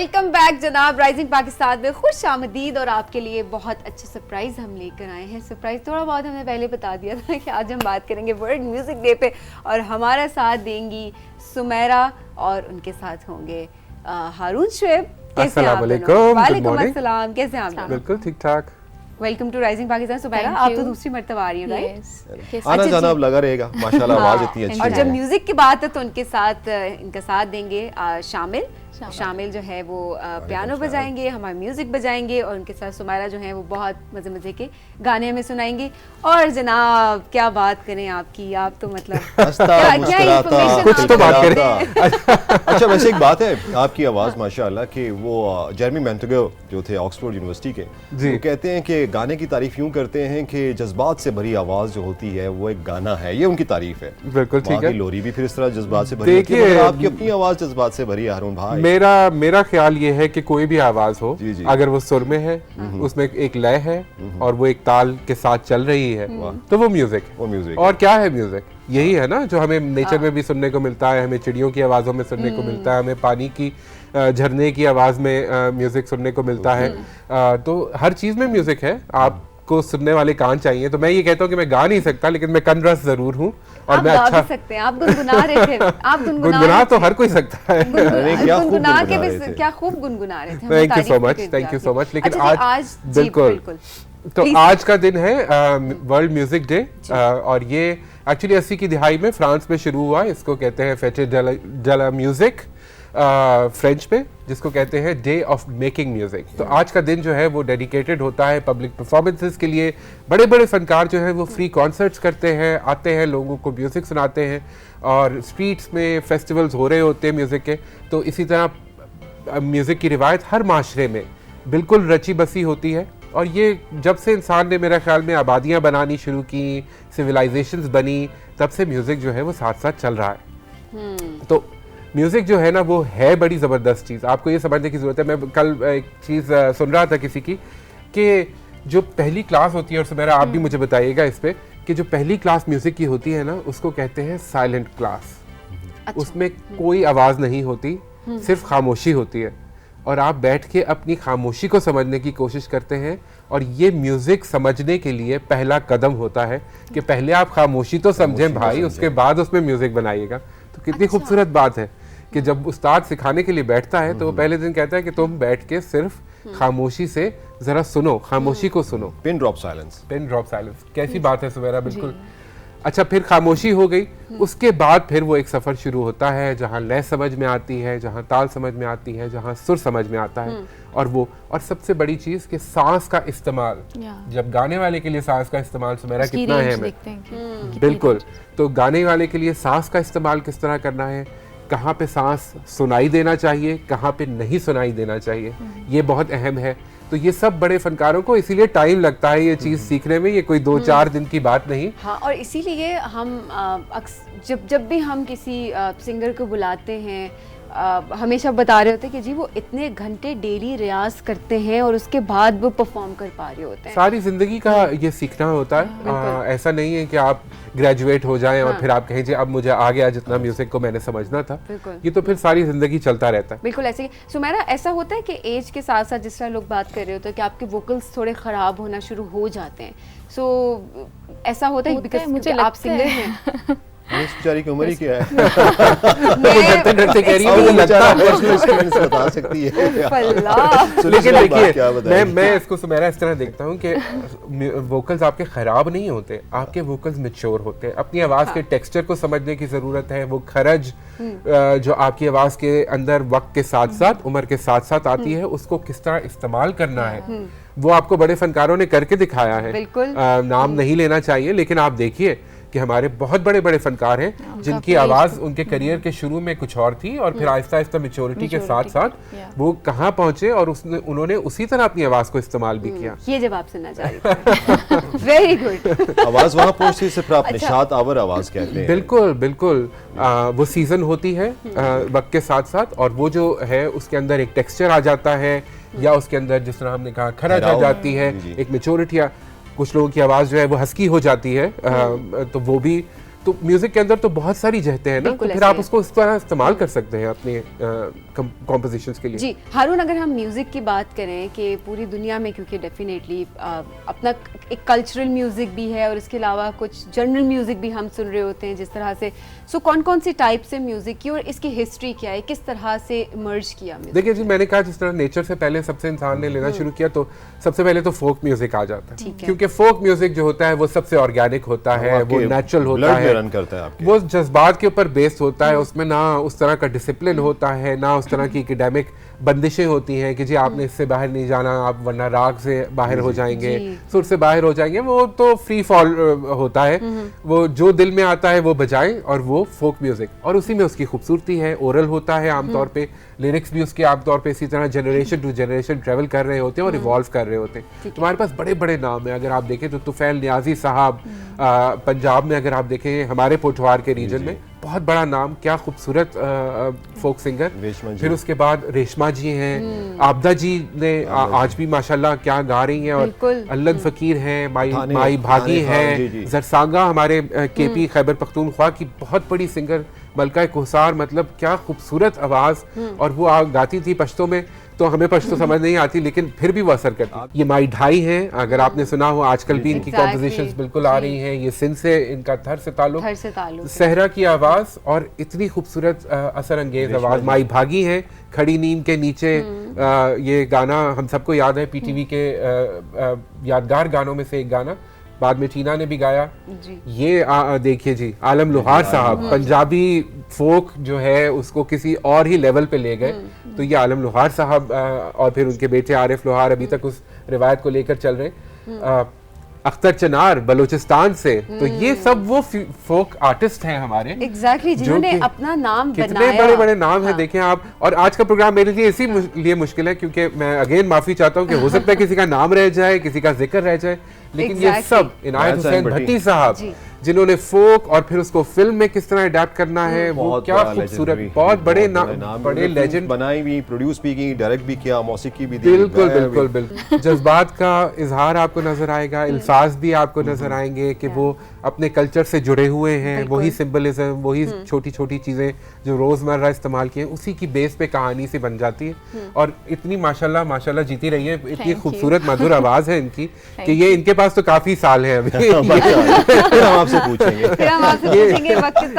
Welcome back जनाब rising Pakistan में खुश आमदीद। और आपके लिए बहुत अच्छे सरप्राइज हम लेकर आए हैं। सरप्राइज थोड़ा बहुत हमने पहले बता दिया था कि आज हम बात करेंगे वर्ल्ड म्यूजिक डे पे, और हमारा साथ देंगी सुमेरा और उनके साथ होंगे हारून शुएब। कैसे हैं आप? वालेकुम अस्सलाम, कैसे हैं आप? बिल्कुल ठीक ठाक। Welcome to rising Pakistan. Sumera, आप तो दूसरी मरतबा आ रही हो, राइट? आना जाना अब लगा रहेगा, माशाल्लाह आवाज इतनी अच्छी है। और जब म्यूजिक की बात है तो उनके साथ इनका साथ देंगे शामिल जो है वो पियानो बजाएंगे, हमारा म्यूजिक बजाएंगे, और उनके साथ सुमेरा जो है वो बहुत मजे मजे के गाने हमें सुनाएंगी। और जनाब क्या बात करें आपकी, आप तो मतलब कुछ तो बात करें। अच्छा, वैसे एक बात है, आपकी आवाज माशाल्लाह कि वो जेरेमी मेंटगो जो थे ऑक्सफोर्ड यूनिवर्सिटी के, वो कहते हैं कि गाने की तारीफ यूं करते हैं कि जज्बात से भरी आवाज जो होती है वो एक गाना है। ये उनकी तारीफ है। बिल्कुल ठीक है। लोरी भी फिर इस तरह जज्बात से भरी होती है, आपकी अपनी आवाज जज्बात से भरी है हारून भाई। मेरा ख्याल ये है कि कोई भी आवाज हो, अगर वो सुर में है, उसमें एक लय है और वो एक ताल के साथ चल रही है, तो वो म्यूजिक। और क्या है म्यूजिक? यही है ना जो हमें नेचर में भी सुनने को मिलता है, हमें चिड़ियों की आवाजों में सुनने को मिलता है, हमें पानी की झरने की आवाज में म्यूजिक सुनने को मिलता है। तो हर चीज में म्यूजिक है। आपको सुनने वाले कान चाहिए। तो मैं ये कहता हूँ कि मैं गा नहीं सकता, लेकिन मैं कनरस जरूर हूँ। और मैं अच्छा भी सकते हैं। आप गुनगुना रहे थे। आप गुनगुना तो हर कोई सकता है। क्या खूब गुनगुना रहे थे। Thank you so much. लेकिन आज बिल्कुल तो आज का दिन है वर्ल्ड म्यूजिक डे, और ये एक्चुअली 80 की दिहाई में फ्रांस में शुरू हुआ। इसको कहते हैं फेटे डे ला म्यूजिक फ्रेंच में, जिसको कहते हैं डे ऑफ मेकिंग म्यूजिक। तो आज का दिन जो है वो डेडिकेटेड होता है पब्लिक परफॉर्मेंसेस के लिए। बड़े बड़े फनकार जो है वो फ्री कॉन्सर्ट्स करते हैं, आते हैं, लोगों को म्यूजिक सुनाते हैं, और स्ट्रीट्स में फेस्टिवल्स हो रहे होते हैं म्यूजिक के। तो इसी तरह म्यूजिक की रिवायत हर माशरे में बिल्कुल रची बसी होती है। और ये जब से इंसान ने मेरा ख्याल में आबादियाँ बनानी शुरू की, सिविलाइजेशंस बनी, तब से म्यूजिक जो है वो साथ साथ चल रहा है। तो म्यूजिक जो है ना वो है बड़ी ज़बरदस्त चीज़। आपको ये समझने की ज़रूरत है। मैं कल एक चीज़ सुन रहा था किसी की, कि जो पहली क्लास होती है, और सुमेरा आप भी मुझे बताइएगा इस पे, कि जो पहली क्लास म्यूजिक की होती है ना, उसको कहते हैं साइलेंट क्लास। अच्छा। उसमें कोई आवाज़ नहीं होती, सिर्फ खामोशी होती है, और आप बैठ के अपनी खामोशी को समझने की कोशिश करते हैं। और ये म्यूजिक समझने के लिए पहला कदम होता है कि पहले आप खामोशी तो समझें भाई, उसके बाद उसमें म्यूजिक बनाइएगा। तो कितनी खूबसूरत बात है कि जब उस्ताद सिखाने के लिए बैठता है तो वो पहले दिन कहता है कि तुम बैठ के सिर्फ खामोशी से जरा सुनो, खामोशी को सुनो। Pin drop silence. कैसी बात है सुमेरा, बिल्कुल। अच्छा, फिर खामोशी हो गई, उसके बाद फिर वो एक सफ़र शुरू होता है जहाँ लय समझ में आती है, जहाँ ताल समझ में आती है, जहाँ सुर समझ में आता है। और सबसे बड़ी चीज़ कि सांस का इस्तेमाल, जब गाने वाले के लिए सांस का इस्तेमाल, सुमेरा कितना है हमें। बिल्कुल। तो गाने वाले के लिए सांस का इस्तेमाल किस तरह करना है, कहाँ पे सांस सुनाई देना चाहिए, कहाँ पे नहीं सुनाई देना चाहिए, ये बहुत अहम है। तो ये सब बड़े फनकारों को इसीलिए टाइम लगता है ये चीज़ सीखने में, ये कोई 2-4 दिन की बात नहीं। हाँ, और इसीलिए हम जब भी हम किसी सिंगर को बुलाते हैं, हमेशा बता रहे होते हैं कि जी वो इतने घंटे डेली रियाज करते हैं और उसके बाद वो परफॉर्म कर पा रहे होते हैं। सारी जिंदगी का ये सीखना होता है। ऐसा नहीं है कि आप ग्रेजुएट हो जाएं और फिर आप कहें जी अब मुझे आ गया जितना म्यूजिक को मैंने समझना था। ये तो फिर सारी जिंदगी चलता रहता है। बिल्कुल ऐसे ही। सुमेरा, ऐसा होता है कि एज के साथ साथ जिस तरह लोग बात कर रहे होते हैं कि आपके वोकल्स थोड़े खराब होना शुरू हो जाते हैं, सो ऐसा होता है बिकॉज़ मुझे आप सिंगर हैं। इस बेचारी की उम्र ही क्या है? वो डरते कह रही है, मुझे लगता है बता सकती है। लेकिन देखिए, मैं इसको सुमेरा इस तरह देखता हूँ कि वोकल्स आपके खराब नहीं होते, आपके वोकल्स मैच्योर होते हैं। अपनी आवाज़ के टेक्सचर को समझने की ज़रूरत है। वो खरज जो आपकी आवाज़ के अंदर वक्त के साथ साथ, उम्र के साथ साथ आती है, उसको किस तरह इस्तेमाल करना है, वो आपको बड़े फनकारों ने करके दिखाया है। नाम नहीं लेना चाहिए, लेकिन आप देखिए कि हमारे बहुत बड़े बड़े फनकार हैं जिनकी आवाज़ उनके करियर के शुरू में कुछ और थी, और फिर आहिस्ता आहिस्ता मैच्योरिटी के साथ साथ वो कहाँ पहुँचे, और उन्होंने उसी तरह अपनी आवाज़ को इस्तेमाल भी किया। ये जवाब सुनना चाहिए। Very good. आवाज़ वहाँ पहुँचती है, सिर्फ आप निशात आवर आवाज़ कहते हैं। बिल्कुल। वो सीजन होती है वक्त के साथ साथ, और वो जो है उसके अंदर एक टेक्सचर आ जाता है, या उसके अंदर जिस तरह हमने कहा खरज आ जाती है, एक मैच्योरिटी। कुछ लोगों की आवाज़ जो है वो हस्की हो जाती है, तो वो भी तो म्यूजिक के अंदर तो बहुत सारी जहतें हैं ना, तो फिर आप उसको इस तरह इस्तेमाल कर सकते हैं अपने कॉम्पोजिशंस के लिए। जी हारून, अगर हम म्यूजिक की बात करें कि पूरी दुनिया में, क्योंकि डेफिनेटली अपना एक कल्चरल म्यूजिक भी है और इसके अलावा कुछ जनरल म्यूजिक भी हम सुन रहे होते हैं जिस तरह से, सो कौन कौन सी टाइप से म्यूजिक की और इसकी हिस्ट्री क्या है, किस तरह से मर्ज किया? देखिए जी, मैंने कहा जिस तरह नेचर से पहले सबसे इंसान ने लेना शुरू किया, तो सबसे पहले तो फोक म्यूजिक आ जाता है, क्योंकि फोक म्यूजिक जो होता है वो सबसे ऑर्गेनिक होता है, वो नेचुरल होता है, रन करता है आपके। वो जज्बात के ऊपर बेस्ड होता है, उसमें ना उस तरह का डिसिप्लिन होता है, ना उस तरह की एकेडमिक बंदिशें होती हैं कि जी आपने इससे बाहर नहीं जाना, आप वरना राग से बाहर हो जाएंगे, सुर से बाहर हो जाएंगे। वो तो फ्री फॉल होता है, वो जो दिल में आता है वो बजाएं, और वो फोक म्यूजिक, और उसी में उसकी खूबसूरती है। ओरल होता है आमतौर पे, लिरिक्स भी उसके आमतौर पे इसी तरह जनरेशन टू जनरेशन ट्रेवल कर रहे होते हैं और इवॉल्व कर रहे होते हैं। तुम्हारे पास बड़े बड़े नाम हैं, अगर आप देखें तो तुफैल नियाजी साहब, पंजाब में अगर आप देखें हमारे पोठवार के रीजन में बहुत बड़ा नाम, क्या खूबसूरत फोक सिंगर। फिर उसके बाद रेशमा जी हैं, आबदा जी ने आज भी माशाल्लाह क्या गा रही हैं, और अल्लद फकीर हैं, माई भागी हैं, जरसांगा हमारे केपी खैबर पख्तूनख्वा की बहुत बड़ी सिंगर, मलका कोसार, मतलब क्या खूबसूरत आवाज, और वो गाती थी पश्तो में, तो हमें पश्तो समझ नहीं आती लेकिन फिर भी वो असर करती। ये माई ढाई हैं, अगर आपने सुना हो, आजकल भी इनकी कॉम्पोजिशंस बिल्कुल आ रही हैं। ये सिंध से इनका थर से ताल्लुक, सहरा की आवाज और इतनी खूबसूरत असर अंगेज आवाज। माई भागी है, खड़ी नींद के नीचे, ये गाना हम सबको याद है, पीटीवी के यादगार गानों में से एक गाना, बाद में टीना ने भी गाया जी। ये देखिए जी, आलम लोहार साहब पंजाबी फोक जो है उसको किसी और ही लेवल पे ले गए, तो ये आलम लोहार साहब और फिर उनके बेटे आरिफ लोहार अभी तक उस रिवायत को लेकर चल रहे। अख्तर चनार बलूचिस्तान से, तो ये सब वो फोक आर्टिस्ट हैं हमारे, एग्जैक्टली जिन्होंने अपना नाम कितने बनाया। बड़े बड़े नाम हैं, देखें आप। और आज का प्रोग्राम मेरे लिए इसी लिए मुश्किल है, क्योंकि मैं अगेन माफी चाहता हूँ कि हो सकता है किसी का नाम रह जाए, किसी का जिक्र रह जाए, लेकिन ये सब इनायत हुसैन भट्टी साहब जिन्होंने फोक और फिर उसको फिल्म में किस तरह अडैप्ट करना है, वो क्या खूबसूरत, बहुत बड़े नाम, बड़े लेजेंड बनाई भी, प्रोड्यूस भी की, डायरेक्ट भी किया, मौसीकी भी दी। बिल्कुल बिल्कुल बिल्कुल। जज्बात का इजहार आपको नजर आएगा, अल्फाज भी आपको नजर आएंगे कि वो अपने कल्चर से जुड़े हुए हैं, वही सिंबलिज्म, वही छोटी छोटी चीजें जो रोजमर्रा इस्तेमाल की हैं, उसी की बेस पे कहानी सी बन जाती है। और इतनी माशाल्लाह माशाल्लाह जीती रही है, इतनी खूबसूरत मधुर आवाज है इनकी कि ये इनके पास तो काफी साल है अभी। पूछेंगे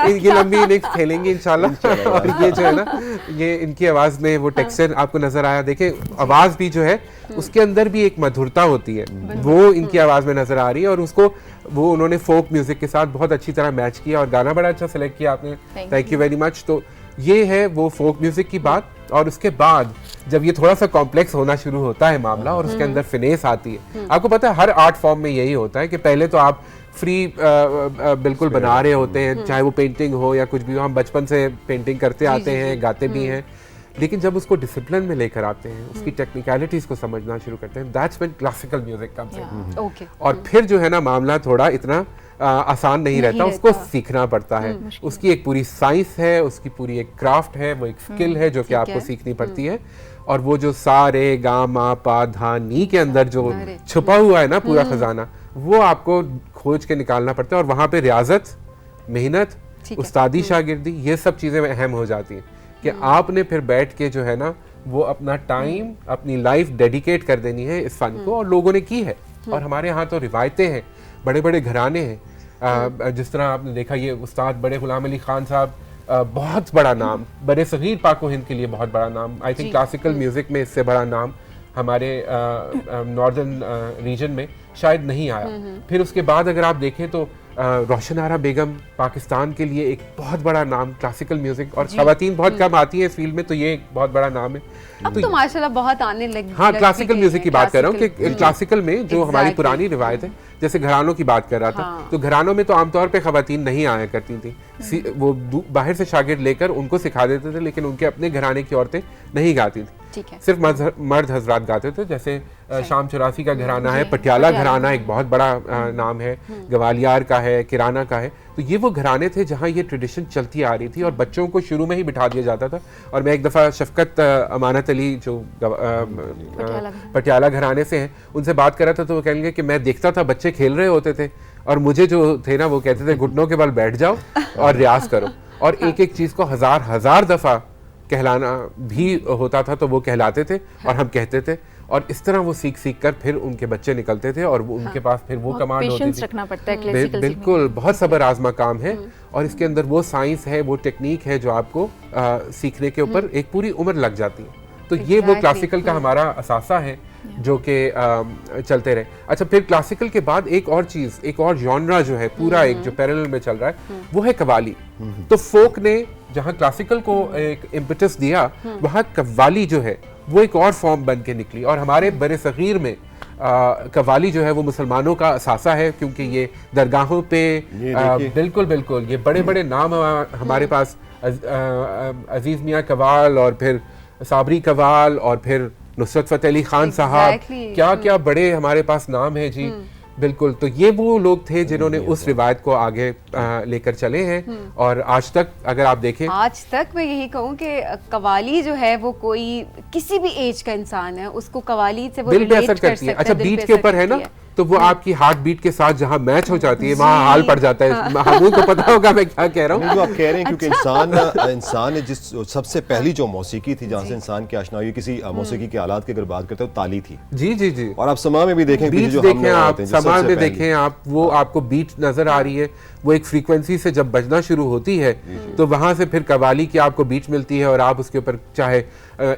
इनकी लंबी इनिंग्स खेलेंगे इंशाल्लाह। और ये जो है ना, ये इनकी आवाज में वो टेक्सचर आपको नजर आया। देखिए आवाज भी जो है उसके अंदर भी एक मधुरता होती है, वो इनकी आवाज में नजर आ रही है, और उसको वो उन्होंने फोक म्यूजिक के साथ बहुत अच्छी तरह मैच किया, और गाना बड़ा अच्छा सेलेक्ट किया आपने, थैंक यू वेरी मच। तो ये है वो फोक म्यूजिक की बात। और उसके बाद जब ये थोड़ा सा कॉम्प्लेक्स होना शुरू होता है मामला, और उसके अंदर फिनेस आती है। आपको पता है हर आर्ट फॉर्म में यही होता है कि पहले तो आप फ्री बिल्कुल बना रहे होते हैं, चाहे वो पेंटिंग हो या कुछ भी हो। हम बचपन से पेंटिंग करते आते हैं, गाते भी हैं, लेकिन जब उसको डिसिप्लिन में लेकर आते हैं, उसकी टेक्निकलिटीज को समझना शुरू करते हैं, that's when classical music comes in. और फिर जो है ना, मामला थोड़ा इतना आसान नहीं रहता, उसको सीखना पड़ता है। उसकी एक पूरी साइंस है, उसकी पूरी एक क्राफ्ट है, वो एक स्किल है जो कि आपको सीखनी पड़ती है। और वो जो सा रे गा मा पा धा नी के अंदर जो छुपा हुआ है ना पूरा खजाना, वो आपको खोज के निकालना पड़ता है। और वहाँ पे रियाजत, मेहनत, उस्तादी, शागिर्दी, ये सब चीज़ें अहम हो जाती हैं कि आपने फिर बैठ के जो है ना वो अपना टाइम, अपनी लाइफ डेडिकेट कर देनी है इस फन को। और लोगों ने की है, और हमारे यहाँ तो रिवायतें हैं, बड़े बड़े घराने हैं। जिस तरह आपने देखा, ये उस्ताद बड़े गुलाम अली खान साहब, बहुत बड़ा नाम, बड़े सगीर पाको हिंद के लिए बहुत बड़ा नाम, आई थिंक क्लासिकल म्यूजिक में इससे बड़ा नाम हमारे नॉर्दर्न रीजन में शायद नहीं आया। फिर उसके बाद अगर आप देखें तो रोशन आरा बेगम पाकिस्तान के लिए एक बहुत बड़ा नाम क्लासिकल म्यूजिक, और खवातीन बहुत कम आती हैं इस फील्ड में, तो ये एक बहुत बड़ा नाम है। अब तो माशाल्लाह बहुत आने लगी। हाँ, क्लासिकल म्यूजिक की बात कर रहा हूँ कि क्लासिकल में जो हमारी पुरानी रिवायत है, जैसे घरानों की बात कर रहा था, तो घरानों में तो आमतौर पे खवातीन नहीं आया करती थी, वो बाहर से शागिर्द लेकर उनको सिखा देते थे, लेकिन उनके अपने घराने की औरतें नहीं गाती थी, सिर्फ मर्द हजरात गाते थे। जैसे शाम चौरासी का घराना है, पटियाला घराना एक बहुत बड़ा नाम है, ग्वालियर का है, किराना का है। तो ये वो घराने थे जहाँ ये ट्रेडिशन चलती आ रही थी और बच्चों को शुरू में ही बिठा दिया जाता था। और मैं एक दफ़ा शफकत अमानत अली जो पटियाला घराने से हैं उनसे बात कर रहा था, तो वो कहेंगे कि मैं देखता था बच्चे खेल रहे होते थे और मुझे जो थे ना वो कहते थे घुटनों के बल बैठ जाओ और रियाज करो, और एक एक चीज़ को हजार दफ़ा कहलाना भी होता था तो वो कहलाते थे और हम कहते थे, और इस तरह वो सीख कर फिर उनके बच्चे निकलते थे और वो उनके पास फिर वो कमांड होती थी। रखना पड़ता है क्लासिकल बिल्कुल, बहुत सब्र आजमा काम है और इसके अंदर वो साइंस है, वो टेक्निक है जो आपको सीखने के ऊपर एक पूरी उम्र लग जाती है। तो ये वो क्लासिकल का हमारा असासा है जो कि चलते रहे। अच्छा, फिर क्लासिकल के बाद एक और चीज़, एक और जॉनरा जो है पूरा एक जो पैरेलल में चल रहा है वो है कव्वाली। तो फोक ने जहाँ क्लासिकल को एक इम्पेटस दिया, वहाँ कव्वाली जो है वो एक और फॉर्म बन के निकली। और हमारे बरे सगीर में कव्वाली जो है वो मुसलमानों का असासा है, क्योंकि ये दरगाहों पे बिल्कुल बिल्कुल ये बड़े बड़े नाम हमारे पास, अजीज मियाँ कव्वाल और फिर साबरी कव्वाल और फिर नुसरत फतेह अली खान साहब, क्या क्या बड़े हमारे पास नाम है जी। बिल्कुल, तो ये वो लोग थे जिन्होंने उस रिवायत को आगे लेकर चले हैं और आज तक अगर आप देखें, आज तक मैं यही कहूँ कि कव्वाली जो है वो कोई किसी भी एज का इंसान है उसको कव्वाली से वो दिल पे असर करती है। अच्छा, बीट के ऊपर है ना, तो वो आपकी हार्ट बीट के साथ जहाँ मैच हो जाती है वहाँ हाल पड़ जाता है। हमको तो पता होगा मैं क्या कह रहा हूँ। जो आप कह रहे हैं, क्योंकि इंसान ने जिस सबसे पहली जो मौसीकी थी जहाँ से इंसान की आशनाई किसी मौसीकी के आलात की अगर बात करते हो ताली थी। जी जी जी। और आप समा में भी देखें, बीट देखें आप, समा में देखें आप, वो आपको बीट नजर आ रही है, वो एक फ्रीक्वेंसी से जब बजना शुरू होती है तो वहां से फिर कव्वाली की आपको बीट मिलती है और आप उसके ऊपर चाहे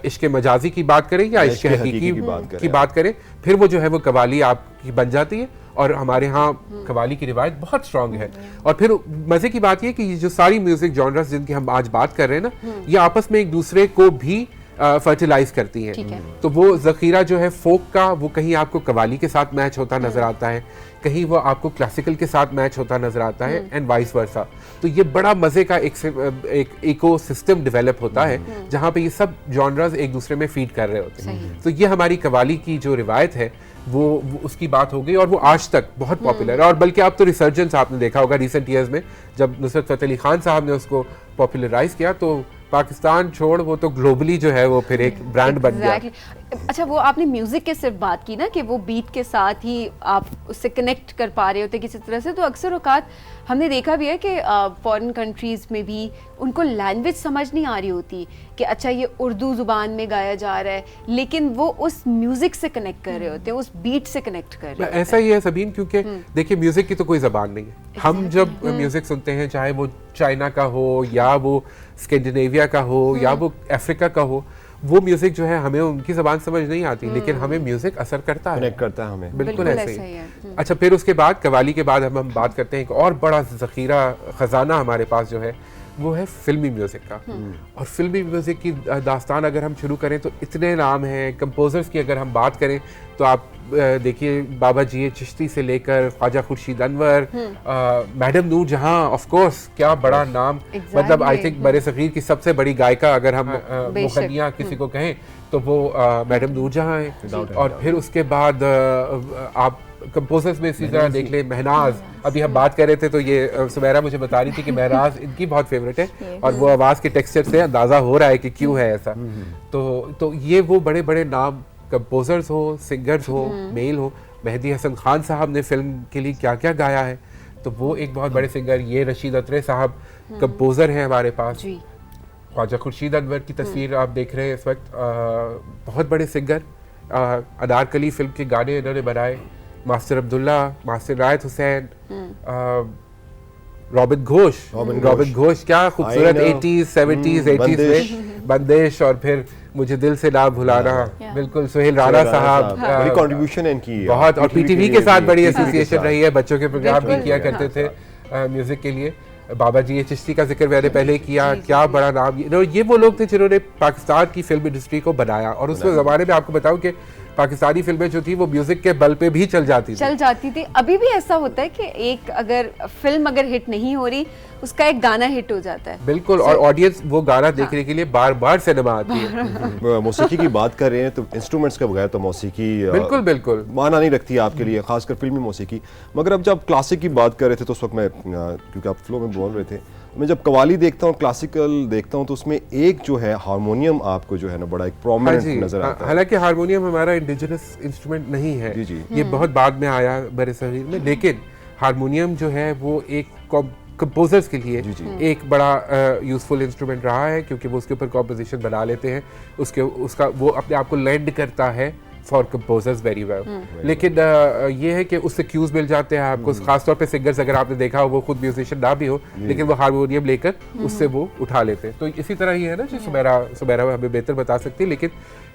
इश्क मजाजी की बात करें या इश्क हकीकी की बात करें, फिर वो जो है वो कव्वाली आपकी बन जाती है। और हमारे यहाँ कव्वाली की रिवायत बहुत स्ट्रांग है। और फिर मजे की बात ये कि ये जो सारी म्यूजिक जॉनर्स जिनकी हम आज बात कर रहे हैं ना, ये आपस में एक दूसरे को भी फर्टिलाइज करती हैं। तो वो जखीरा जो है फोक का, वो कहीं आपको कव्वाली के साथ मैच होता नजर आता है, कहीं वो आपको क्लासिकल के साथ मैच होता नजर आता है, एंड वाइस वर्सा। तो ये बड़ा मजे का एक इको सिस्टम डेवलप होता है जहाँ पे ये सब जॉनर्स एक दूसरे में फीड कर रहे होते हैं। तो ये हमारी कव्वाली की जो रिवायत है वो उसकी बात हो गई और वो आज तक बहुत पॉपुलर है। और बल्कि आप तो रिसर्जेंस आपने देखा होगा रिसेंट ईयर्स में, जब नुसरत फतेह अली खान साहब ने उसको पॉपुलराइज किया तो पाकिस्तान छोड़ वो तो ग्लोबली जो है वो फिर एक ब्रांड बन गया। अच्छा, वो आपने म्यूजिक के सिर्फ बात की ना कि वो बीट के साथ ही आप उससे कनेक्ट कर पा रहे होते किसी तरह से, तो अक्सर औकात हमने देखा भी है कि फॉरेन कंट्रीज़ में भी उनको लैंग्वेज समझ नहीं आ रही होती कि अच्छा ये उर्दू ज़ुबान में गाया जा रहा है, लेकिन वो उस म्यूज़िक से कनेक्ट कर रहे होते हैं, उस बीट से कनेक्ट कर रहे हैं। ऐसा ही है सबीन, क्योंकि देखिए म्यूज़िक की तो कोई ज़बान नहीं है। हम जब म्यूज़िक सुनते हैं, चाहे वो चाइना का हो या वो स्कैंडिनेविया का हो या वो अफ्रीका का हो, वो म्यूजिक जो है हमें उनकी ज़बान समझ नहीं आती, लेकिन हमें म्यूजिक असर करता है, कनेक्ट करता है हमें। बिल्कुल ऐसे ही है। अच्छा, फिर उसके बाद कव्वाली के बाद हम बात करते हैं एक और बड़ा ज़खीरा खजाना हमारे पास जो है वो है फिल्मी म्यूजिक का। और फिल्मी म्यूजिक की दास्तान अगर हम शुरू करें तो इतने नाम हैं। कंपोजर्स की अगर हम बात करें तो आप देखिए बाबा जी चिश्ती से लेकर ख्वाजा खुर्शीद अनवर, मैडम नूर जहां, ऑफ कोर्स क्या बड़ा नाम। मतलब आई थिंक बरे सगीर की सबसे बड़ी गायिका अगर हम मुगनिया किसी को कहें तो वो मैडम नूर जहां है। और फिर उसके बाद आप कंपोजर्स में इसी तरह देख ले, महनाज, अभी हम बात कर रहे थे तो ये सुमेरा मुझे बता रही थी कि महनाज इनकी बहुत फेवरेट है और वो आवाज़ के टेक्सचर से अंदाज़ा हो रहा है कि क्यों है ऐसा। तो ये वो बड़े बड़े नाम, कंपोजर्स हो, सिंगर्स हो, मेल हो। मेहदी हसन खान साहब ने फिल्म के लिए क्या क्या गाया है, तो वो एक बहुत बड़े सिंगर। ये रशीद अतरे साहब कंपोजर हैं हमारे पास। ख्वाजा खुर्शीद अनवर की तस्वीर आप देख रहे हैं इस वक्त, बहुत बड़े सिंगर। अनारकली फिल्म के गाने इन्होंने बनाए। मास्टर अब्दुल्ला, मास्टर रायत हुसैन, रॉबिन घोष, क्या खूबसूरत 80s 70s 80s में बंदिश, और फिर मुझे दिल से ना भुलाना, बिल्कुल सुहेल राणा साहब, बड़ी कंट्रीब्यूशन है इनकी बहुत। और पीटीवी के साथ बड़ी एसोसिएशन रही है, बच्चों के प्रोग्राम भी किया करते थे म्यूजिक के लिए। बाबा जी चिश्ती का जिक्र मैंने पहले किया, क्या बड़ा नाम। ये वो लोग थे जिन्होंने पाकिस्तान की फिल्म इंडस्ट्री को बनाया। और उस ज़माने में आपको बताऊं कि पाकिस्तानी फिल्में जो थी वो म्यूजिक के बल पे भी चल जाती थी। अभी भी ऐसा होता है कि एक अगर फिल्म अगर हिट नहीं हो रही, उसका एक गाना हिट हो जाता है। बिल्कुल, और ऑडियंस वो गाना देखने के लिए बार बार सिनेमा आती है। मौसीकी की बात कर रहे हैं तो इंस्ट्रूमेंट्स के बगैर तो मौसीकी बिल्कुल माना नहीं रखती आपके लिए, खासकर फिल्मी मौसीकी। मगर अब जब क्लासिक की बात कर रहे थे तो उस वक्त मैं, क्योंकि आप फ्लो में बोल रहे थे, मैं जब कवाली देखता हूँ, क्लासिकल देखता हूँ, तो उसमें एक जो है हारमोनियम आपको जो है ना बड़ा एक प्रोमिनेंट नजर आता है। हालांकि हारमोनियम हमारा इंडिजिनस इंस्ट्रूमेंट नहीं है, ये बहुत बाद में आया बरसगीर में, लेकिन हारमोनियम जो है वो एक कंपोजर्स के लिए एक बड़ा यूजफुल इंस्ट्रूमेंट रहा है, क्योंकि वो उसके ऊपर कॉम्पोजिशन बना लेते हैं, उसका वो अपने आप को लेंड करता है फॉर कंपोजर्स वेरी वेल। लेकिन ये है कि उससे क्यूज मिल जाते हैं आपको, खासतौर पे सिंगर्स, अगर आपने देखा हो वो खुद म्यूजिशियन ना भी हो लेकिन वो हारमोनियम लेकर उससे वो उठा लेते हैं। तो इसी तरह ही है ना जी, सुमेरा हमें बेहतर बता सकती है, लेकिन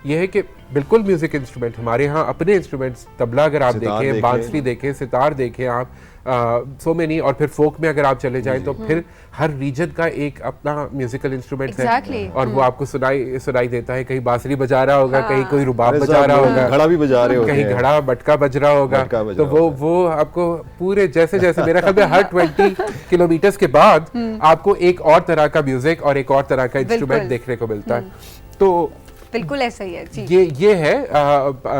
ये है कि बिल्कुल म्यूजिक इंस्ट्रूमेंट हमारे यहाँ अपने इंस्ट्रूमेंट्स, तबला अगर आप देखें, बांसुरी देखें, सितार देखें आप, सो मेनी, और फिर फोक में अगर आप चले जाएं तो फिर हर रीजन का एक अपना म्यूजिकल इंस्ट्रूमेंट है, और वो आपको सुनाई देता है। कहीं बांसुरी बजा रहा होगा, कहीं कोई रुबाब बजा रहा होगा, घड़ा भी बजा रहे होंगे, कहीं घड़ा मटका बज रहा होगा, तो वो आपको पूरे जैसे मेरा ख्याल में हर 20 किलोमीटर के बाद आपको एक और तरह का म्यूजिक और एक और तरह का इंस्ट्रूमेंट देखने को मिलता है। तो बिल्कुल ऐसा ही है जी। ये है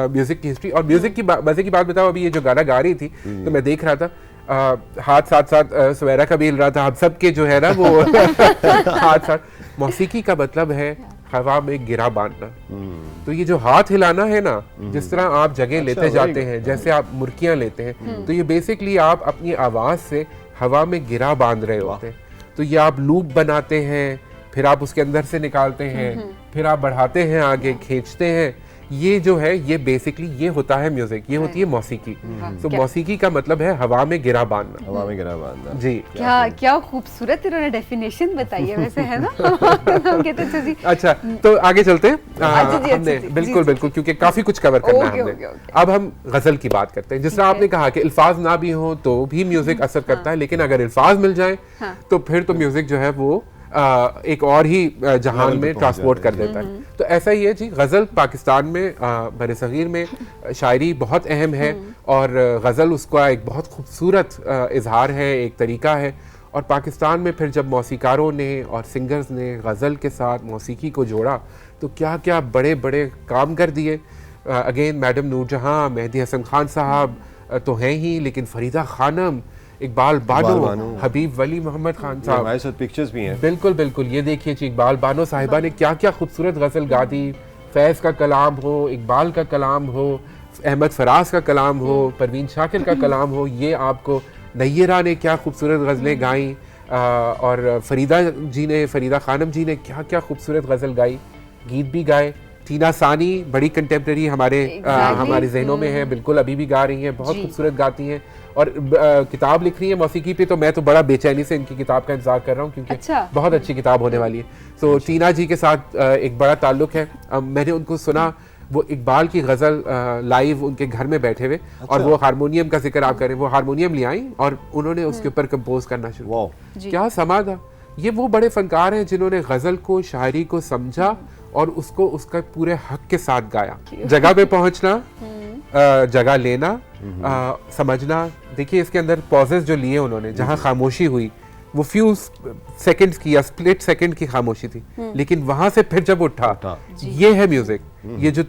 म्यूजिक की हिस्ट्री। और म्यूजिक की मजे की बात बताओ, अभी ये जो गाना गा रही थी तो मैं देख रहा था, हाथ साथ सुमेरा का भी हिल रहा था, हम सब के जो है ना वो हाथ साथ। मौसीकी का मतलब है हवा में गिरा बांधना। तो ये जो हाथ हिलाना है ना, जिस तरह आप जगह लेते जाते हैं, जैसे आप मुर्कियां लेते हैं, तो ये बेसिकली आप अपनी आवाज से हवा में गिरा बांध रहे होते हैं। तो ये आप लूप बनाते हैं, फिर आप उसके अंदर से निकालते हैं, फिर आप बढ़ाते हैं, आगे खींचते हैं। ये जो है ये बेसिकली ये होता है म्यूजिक, ये होती है मौसीकी। तो मौसीकी का मतलब है हवा में गिरा बांधना। हवा में गिरा बांधना जी। क्या खूबसूरत इन्होंने डेफिनेशन बताई है वैसे, है ना। हम कहते हैं जी। अच्छा, तो आगे चलते हैं। हमने बिल्कुल क्योंकि काफी कुछ कवर करना है हमने। अब हम गजल की बात करते हैं। जिस तरह आपने कहा कि अल्फाज ना भी हो तो भी म्यूजिक असर करता है, लेकिन अगर अल्फाज मिल जाए तो फिर तो म्यूजिक जो है वो एक और ही जहान में ट्रांसपोर्ट कर देता है। तो ऐसा ही है जी, गज़ल पाकिस्तान में बरसगीर में शायरी बहुत अहम है, और गज़ल उसका एक बहुत खूबसूरत इजहार है, एक तरीका है। और पाकिस्तान में फिर जब मौसीकारों ने और सिंगर्स ने गज़ल के साथ मौसीकी को जोड़ा तो क्या क्या बड़े बड़े काम कर दिए। अगेन मैडम नूरजहां, मेहदी हसन खान साहब तो हैं ही, लेकिन फरीदा खानम, इकबाल बानो, हबीब वली मोहम्मद खान साहब, हमारे साथ पिक्चर्स भी हैं। बिल्कुल ये देखिए जी, इकबाल बानो साहिबा ने क्या क्या खूबसूरत गज़ल गा दी। फैज़ का कलाम हो, इकबाल का कलाम हो, अहमद फराज का कलाम हो, परवीन शाकिर का कलाम हो, ये आपको नैयरा ने क्या खूबसूरत गज़लें गाई, और फरीदा खानम जी ने क्या क्या खूबसूरत गज़ल गाई, गीत भी गाए। टीना सानी बड़ी कंटेम्प्रेरी हमारे जहनों में है, बिल्कुल अभी भी गा रही हैं, बहुत खूबसूरत गाती हैं, और किताब लिख रही है मौसीकी पे। तो मैं तो बड़ा बेचैनी से इनकी किताब का इंतजार कर रहा हूँ, क्योंकि बहुत अच्छी किताब होने वाली है। तो टीना जी के साथ एक बड़ा ताल्लुक है। मैंने उनको सुना, वो इकबाल की गज़ल लाइव उनके घर में बैठे हुए, और वो हारमोनियम का जिक्र आप करें, वो हारमोनियम ले आई और उन्होंने उसके ऊपर कंपोज करना शुरू किया। क्या समा था। ये वो बड़े फनकार हैं जिन्होंने गज़ल को, शायरी को समझा और उसको उसका पूरे हक के साथ गाया। जगह पे पहुंचना, जगह लेना, समझना। देखिए इसके अंदर पॉजेस जो लिए उन्होंने, जहां खामोशी हुई वो फ्यू सेकंड्स की या स्प्लिट सेकंड की खामोशी थी, लेकिन वहां से फिर जब उठा, ये है म्यूजिक। ये जो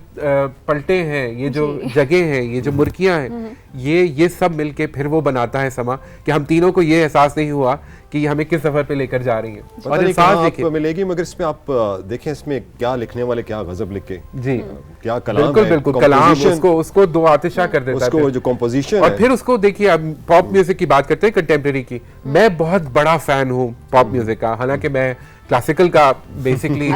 पलटे हैं, ये जो जगह हैं, ये जो मुर्कियां हैं, ये सब मिलके फिर वो बनाता है समा कि हम तीनों को ये एहसास नहीं हुआ कि हमें किस सफर पे लेकर जा रही है। और एहसास मिलेगी, मगर इसमें आप देखें इसमें क्या लिखने वाले क्या गजब लिख के जी, क्या कलाम है, बिल्कुल कलाम, उसको दो आतिशा कर देता है, उसको जो कंपोजिशन और फिर उसको देखिए। अब पॉप म्यूजिक की बात करते हैं, कंटेम्प्रेरी की। मैं बहुत बड़ा फैन हूँ पॉप म्यूजिक का, हालांकि मैं क्लासिकल का बेसिकली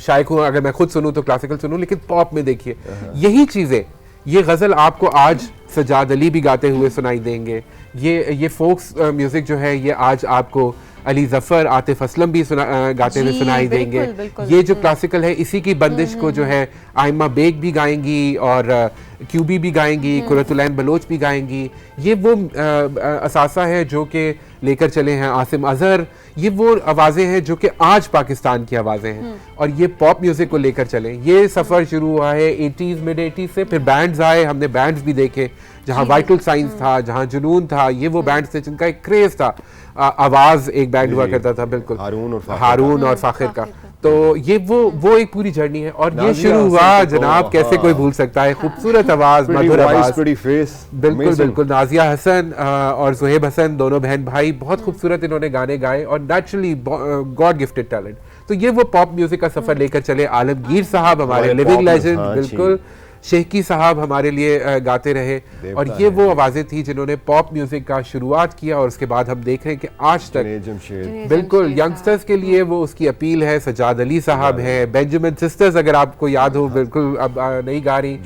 शायक हूँ। अगर मैं खुद सुनूं तो क्लासिकल सुनूं, लेकिन पॉप में देखिए यही चीजें, ये गजल आपको आज सजाद अली भी गाते हुए सुनाई देंगे। ये फोक्स म्यूजिक जो है ये आज आपको अली जफर, आतिफ असलम भी गाते हुए सुनाई देंगे। ये जो क्लासिकल है इसी की बंदिश को जो है आइमा बेग भी गाएंगी, और क्यूबी भी गाएंगी, कुरतुलैन बलोच भी गाएंगी। ये वो असासा है जो कि लेकर चले हैं आसिम अजहर, ये वो आवाज़ें हैं जो कि आज पाकिस्तान की आवाज़ें हैं और ये पॉप म्यूज़िक को लेकर चले। ये सफ़र शुरू हुआ है 80s मिड 80s से, फिर बैंड्स आए, हमने बैंड्स भी देखे जहाँ वाइटल साइंस था, जहाँ जुनून था, ये वो बैंड्स थे जिनका एक क्रेज था। आवाज़ एक बैंड हुआ करता था, बिल्कुल हारून और फाखिर का। तो ये वो एक पूरी जर्नी है और ये शुरू हुआ जनाब, कैसे कोई भूल सकता है, खूबसूरत आवाज, मधुर आवाज, बिल्कुल बिल्कुल। नाजिया हसन और सुहेब हसन दोनों बहन भाई, बहुत खूबसूरत इन्होंने गाने गाए और नेचुरली गॉड गिफ्टेड टैलेंट। तो ये वो पॉप म्यूजिक का सफर लेकर चले। आलमगीर साहब हमारे लिविंग लेजेंड, बिल्कुल शेखी साहब हमारे लिए गाते रहे और ये वो आवाजें थी जिन्होंने पॉप म्यूजिक का शुरुआत किया और उसके बाद हम देख रहे हैं कि आज तक बिल्कुल यंगस्टर्स के लिए वो उसकी अपील है। सजाद अली साहब है, बेंजामिन सिस्टर्स अगर आपको याद हो, बिल्कुल अब नहीं गा रही,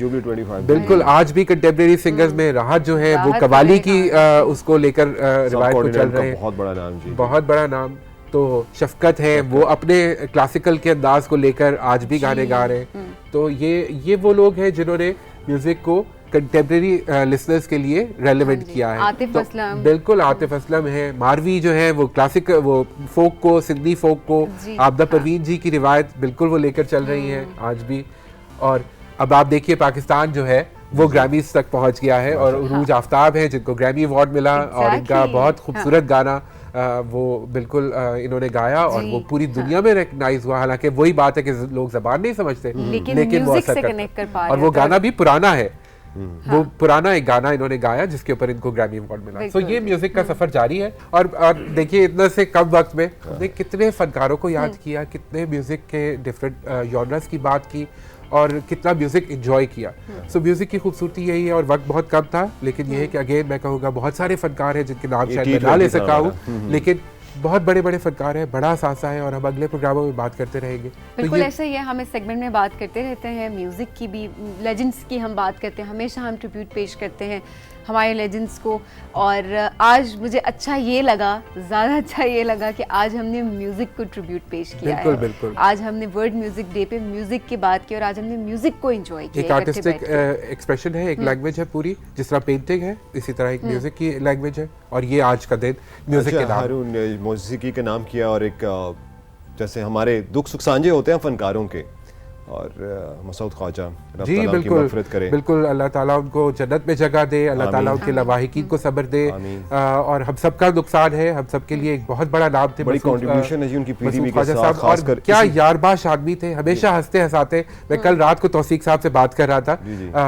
बिल्कुल आज भी कंटेम्परेरी सिंगर्स में राहत जो है वो कवाली की उसको लेकर रिवायत को चल रहे हैं, बहुत बड़ा नाम जी, बहुत बड़ा नाम। तो शफकत है, वो अपने क्लासिकल के अंदाज को लेकर आज भी गाने गा रहे हैं। तो ये वो लोग हैं जिन्होंने म्यूजिक को कंटेम्परेरी लिसनर्स के लिए रेलेवेंट किया है। आतिफ असलम, बिल्कुल आतिफ असलम है, मारवी जो है वो क्लासिक वो फोक को, सिंधी फोक को, आबदा परवीन जी की रिवायत बिल्कुल वो लेकर चल रही है आज भी। और अब आप देखिए पाकिस्तान जो है वो ग्रैमीज तक पहुंच गया है और उरूज आफ्ताब है जिनको ग्रैमी अवार्ड मिला और इनका बहुत खूबसूरत गाना वो बिल्कुल इन्होंने गाया और वो पूरी दुनिया में रिकॉग्नाइज हुआ। हालांकि वही बात है कि लोग ज़बान नहीं समझते लेकिन वो असर करता है और वो गाना भी पुराना है, वो पुराना एक गाना इन्होंने गाया जिसके ऊपर इनको ग्रैमी अवार्ड मिला। तो ये म्यूजिक का सफर जारी है और देखिए इतना से कम वक्त में हमने कितने फनकारों को याद किया, कितने म्यूजिक के डिफरेंट जॉनर्स की बात की और कितना म्यूजिक एंजॉय किया। सो म्यूजिक की खूबसूरती यही है और वक्त बहुत कम था, लेकिन ये है कि अगेन मैं कहूँगा बहुत सारे फनकार हैं जिनके नाम शायद मैं ना ले सका हूँ, लेकिन बहुत बड़े बड़े फनकार हैं, बड़ा सासा है और हम अगले प्रोग्रामों में बात करते रहेंगे। बिल्कुल ऐसा ही है, हम इस सेगमेंट में बात करते रहते हैं म्यूज़िक की भी, लेजेंड्स की हम बात करते हैं, हमेशा हम ट्रिब्यूट पेश करते हैं हमारे लेजेंड्स को। और आज मुझे अच्छा ये लगा, ज़्यादा अच्छा ये लगा कि आज हमने म्यूज़िक को ट्रिब्यूट पेश किया है। बिल्कुल। आज हमने वर्ल्ड म्यूज़िक डे पे म्यूज़िक की बात की और आज हमने म्यूज़िक को एंजॉय किया। एक आर्टिस्टिक एक्सप्रेशन है, एक लैंग्वेज है पूरी, जिस तरह पेंटिंग है इसी तरह एक म्यूज़िक की लैंग्वेज है और ये आज का दिन म्यूज़िक के नाम, हारून मौसीकी के नाम किया। और एक जैसे हमारे दुख सुख साझे होते हैं फनकारों के, और मसूद ख्वाजा जी बिल्कुल अल्लाह ताला उनको जन्नत में जगह दे, अल्लाह ताला उनके लवाहिकीन को सब्र दे और हम सबका नुकसान है, हम सबके लिए एक बहुत बड़ा नाम थे, बड़ी कंट्रीब्यूशन है जी उनकी पीडीबी के साथ, और क्या यारबाश आदमी थे, हमेशा हंसते हंसाते। मैं कल रात को तौसीक साहब से बात कर रहा था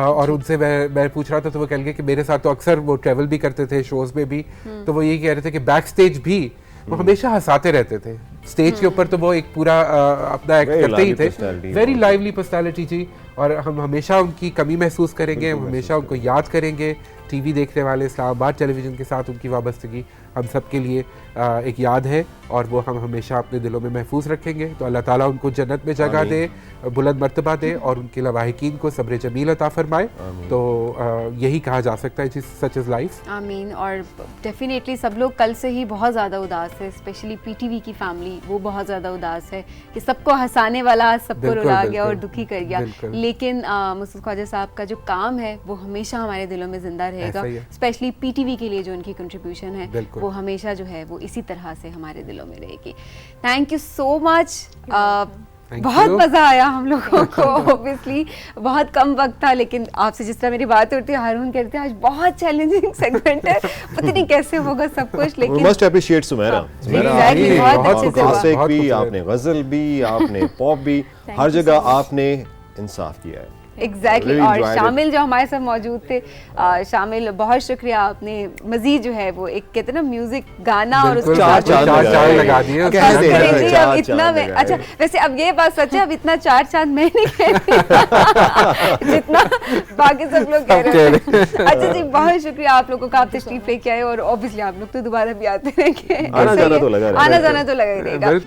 और उनसे मैं पूछ रहा था तो वो कह गए कि मेरे साथ तो अक्सर वो ट्रेवल भी करते थे शोज में भी, तो वो यही कह रहे थे कि बैक स्टेज भी वो हमेशा हंसाते रहते थे, स्टेज के ऊपर तो वो एक पूरा अपना एक्ट करते ही थे, वेरी लाइवली पर्सनालिटी जी। और हम हमेशा उनकी कमी महसूस करेंगे, हम हमेशा उनको याद करेंगे। टीवी देखने वाले इस्लामाबाद टेलीविज़न के साथ उनकी वाबस्तगी हम सब के लिए एक याद है और वो हम हमेशा अपने दिलों में महफूज रखेंगे। तो अल्लाह ताला उनको जन्नत में जगह दे, बुलंद मर्तबा दे और उनके लवाहिकीन को सब्र जमील अता फरमाए। तो यही कहा जा सकता है, सच इज़ लाइफ। आमीन। और डेफिनेटली सब लोग कल से ही बहुत ज़्यादा उदास है, स्पेशली पीटीवी की फैमिली, वो बहुत ज़्यादा उदास है कि सबको हंसाने वाला सबको रुला गया और दुखी कर गया। लेकिन मसूद ख्वाजा साहब का जो काम है वो हमेशा हमारे दिलों में जिंदा रहेगा, स्पेशली पीटीवी के लिए जो उनकी कंट्रीब्यूशन है वो हमेशा जो है वो इसी तरह से हमारे दिलों में रहेगी। थैंक यू सो मच, बहुत मजा आया हम लोगों को। ऑब्वियसली बहुत कम वक्त था, लेकिन आपसे जिस तरह मेरी बात होती है, हारून कहते हैं आज बहुत चैलेंजिंग सेगमेंट है, पता नहीं कैसे होगा सब कुछ, लेकिन मस्ट अप्रिशिएट सुमेरा, भी आपने गजल भी, आपने पॉप भी, हर जगह आपने इंसाफ किया है। एग्जैक्टली। और शामिल जो हमारे साथ मौजूद थे, शामिल बहुत शुक्रिया, आपने मजीद जो है वो एक कहते हैं ना म्यूजिक गाना और उसके साथ लगा दिए अब इतना में। अच्छा वैसे अब ये बात सच है, अब इतना चार चांद मैं नहीं कहती जितना बाकी सब लोग कह रहे हैं। अच्छा जी, बहुत शुक्रिया आप लोगों का, आप तशरीफ लेके आए और ऑब्वियसली आप लोग तो दोबारा भी आते रहेंगे, आना जाना तो लगा ही रहेगा।